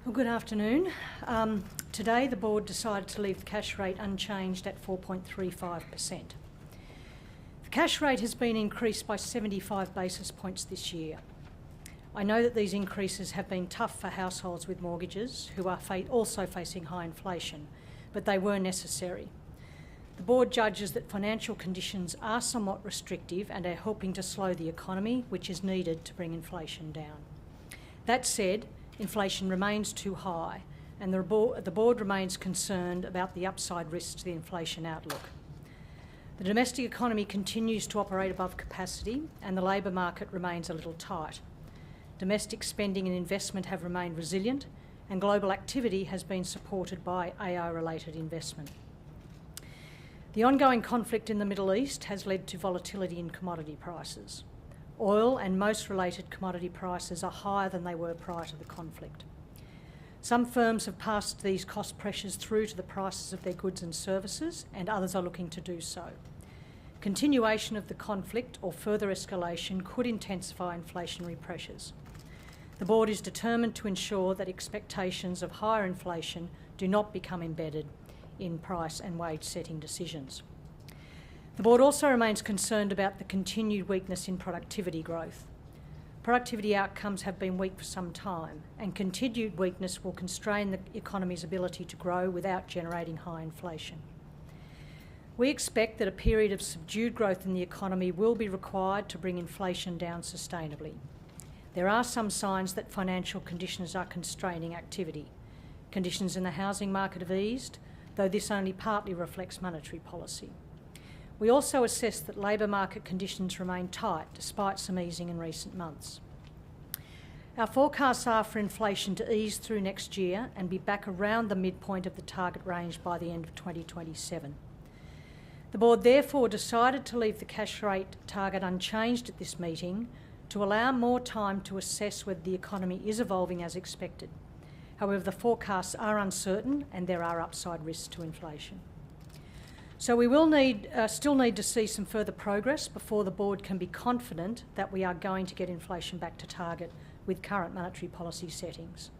Well, good afternoon. Today the Board decided to leave the cash rate unchanged at 4.35%. The cash rate has been increased by 75 basis points this year. I know that these increases have been tough for households with mortgages who are also facing high inflation, but they were necessary. The Board judges that financial conditions are somewhat restrictive and are helping to slow the economy, which is needed to bring inflation down. That said, inflation remains too high, and the Board remains concerned about the upside risks to the inflation outlook. The domestic economy continues to operate above capacity, and the labour market remains a little tight. Domestic spending and investment have remained resilient, and global activity has been supported by AI-related investment. The ongoing conflict in the Middle East has led to volatility in commodity prices. Oil and most related commodity prices are higher than they were prior to the conflict. Some firms have passed these cost pressures through to the prices of their goods and services, and others are looking to do so. Continuation of the conflict or further escalation could intensify inflationary pressures. The Board is determined to ensure that expectations of higher inflation do not become embedded in price and wage setting decisions. The Board also remains concerned about the continued weakness in productivity growth. Productivity outcomes have been weak for some time, and continued weakness will constrain the economy's ability to grow without generating high inflation. We expect that a period of subdued growth in the economy will be required to bring inflation down sustainably. There are some signs that financial conditions are constraining activity. Conditions in the housing market have eased, though this only partly reflects monetary policy. We also assess that labour market conditions remain tight despite some easing in recent months. Our forecasts are for inflation to ease through next year and be back around the midpoint of the target range by the end of 2027. The Board therefore decided to leave the cash rate target unchanged at this meeting to allow more time to assess whether the economy is evolving as expected. However, the forecasts are uncertain and there are upside risks to inflation. So we will still need to see some further progress before the Board can be confident that we are going to get inflation back to target with current monetary policy settings.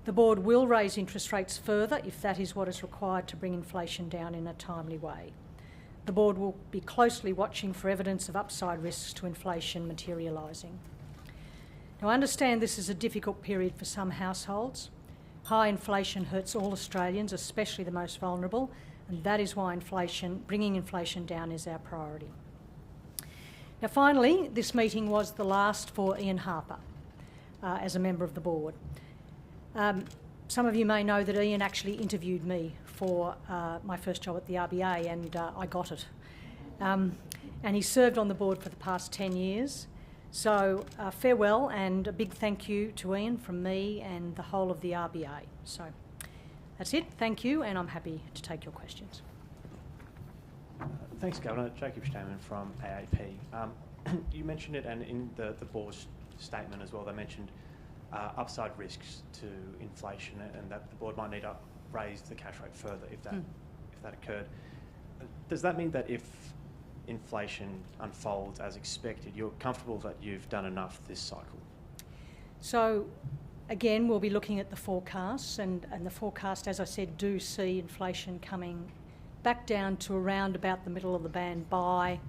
The Board will raise interest rates further if that is what is required to bring inflation down in a timely way. The Board will be closely watching for evidence of upside risks to inflation materialising. Now, I understand this is a difficult period for some households. High inflation hurts all Australians, especially the most vulnerable, and that is why bringing inflation down is our priority. Now finally, this meeting was the last for Ian Harper as a member of the Board. Some of you may know that Ian actually interviewed me for my first job at the RBA, and I got it. And he served on the Board for the past 10 years. So farewell and a big thank you to Ian from me and the whole of the RBA. So that's it, thank you, and I'm happy to take your questions. Thanks, Governor. Jacob Stamen from AAP. You mentioned it, and in the Board's statement as well, they mentioned upside risks to inflation, and that the Board might need to raise the cash rate further if that occurred. Does that mean that if inflation unfolds as expected, you're comfortable that you've done enough this cycle? So, again, we'll be looking at the forecasts, and the forecast, as I said, do see inflation coming back down to around about the middle of the band by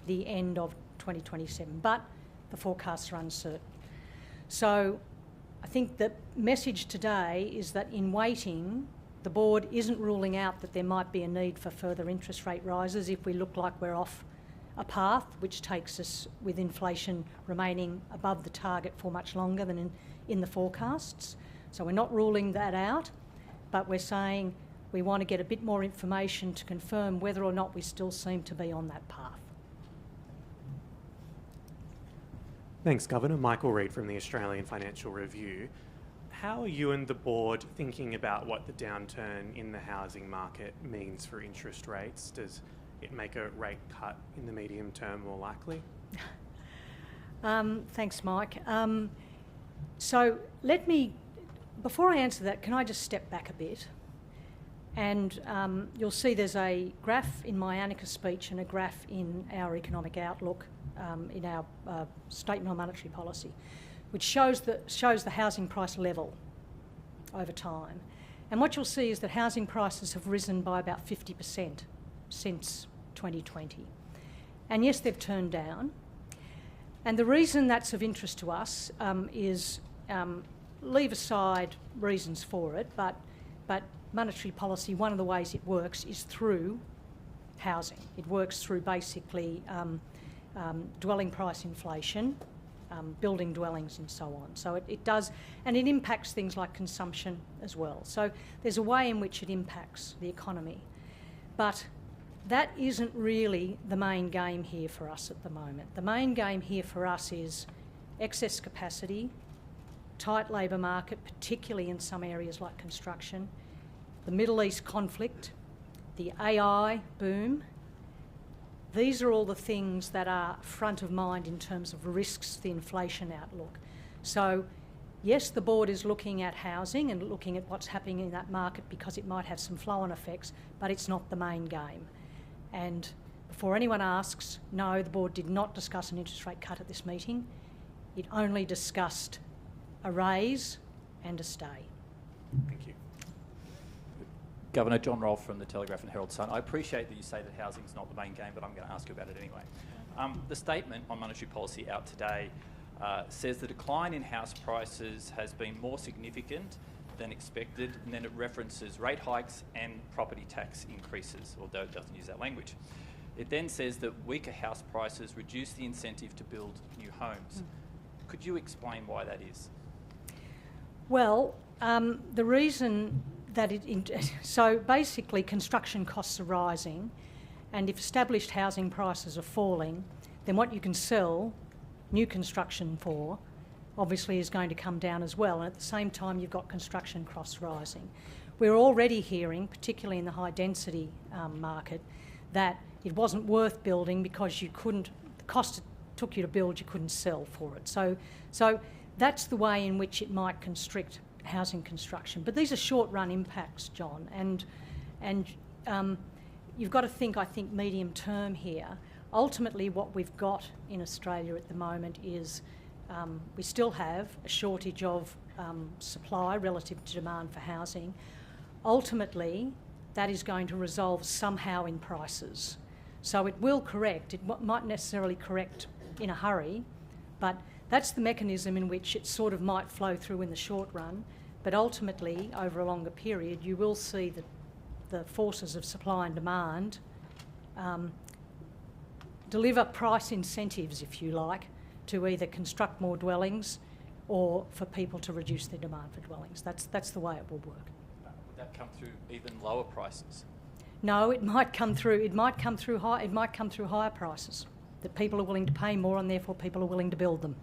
the end of 2027, but the forecasts are uncertain. So I think the message today is that in waiting, the Board isn't ruling out that there might be a need for further interest rate rises if we look like we're off a path which takes us with inflation remaining above the target for much longer than in the forecasts. So we're not ruling that out, but we're saying we want to get a bit more information to confirm whether or not we still seem to be on that path. Thanks, Governor. Michael Reid from the Australian Financial Review. How are you and the Board thinking about what the downturn in the housing market means for interest rates? Does it make a rate cut in the medium term more likely? Thanks, Mike. So before I answer that, can I just step back a bit? And you'll see there's a graph in my Annika speech and a graph in our economic outlook in our statement on monetary policy, which shows the housing price level. over time. And what you'll see is that housing prices have risen by about 50% since 2020. And yes, they've turned down. And the reason that's of interest to us is, leave aside reasons for it, but monetary policy, one of the ways it works is through housing. It works through basically dwelling price inflation, building dwellings and so on. So it does, and it impacts things like consumption as well. So there's a way in which it impacts the economy. But that isn't really the main game here for us at the moment. The main game here for us is excess capacity, tight labour market, particularly in some areas like construction, the Middle East conflict, the AI boom. These are all the things that are front of mind in terms of risks, the inflation outlook. So yes, the board is looking at housing and looking at what's happening in that market because it might have some flow-on effects, but it's not the main game. And before anyone asks, no, the board did not discuss an interest rate cut at this meeting. It only discussed a raise and a stay. Thank you. Governor, John Rolfe from the Telegraph and Herald Sun. I appreciate that you say that housing is not the main game, but I'm going to ask you about it anyway. The statement on monetary policy out today says the decline in house prices has been more significant than expected, and then it references rate hikes and property tax increases, although it doesn't use that language. It then says that weaker house prices reduce the incentive to build new homes. Could you explain why that is? Well, the reason that so basically construction costs are rising, and if established housing prices are falling, then what you can sell new construction for obviously is going to come down as well, and at the same time you've got construction costs rising. We're already hearing, particularly in the high density market, that it wasn't worth building because the cost it took you to build, you couldn't sell for it. So that's the way in which it might constrict housing construction. But these are short-run impacts, John, and you've got to think, I think, medium-term here. Ultimately, what we've got in Australia at the moment is we still have a shortage of supply relative to demand for housing. Ultimately, that is going to resolve somehow in prices. So it will correct. It might necessarily correct in a hurry, but that's the mechanism in which it sort of might flow through in the short run. But ultimately, over a longer period, you will see that the forces of supply and demand deliver price incentives, if you like, to either construct more dwellings or for people to reduce their demand for dwellings. That's the way it will work. Would that come through even lower prices? No, it might come through higher prices, that people are willing to pay more and therefore people are willing to build them.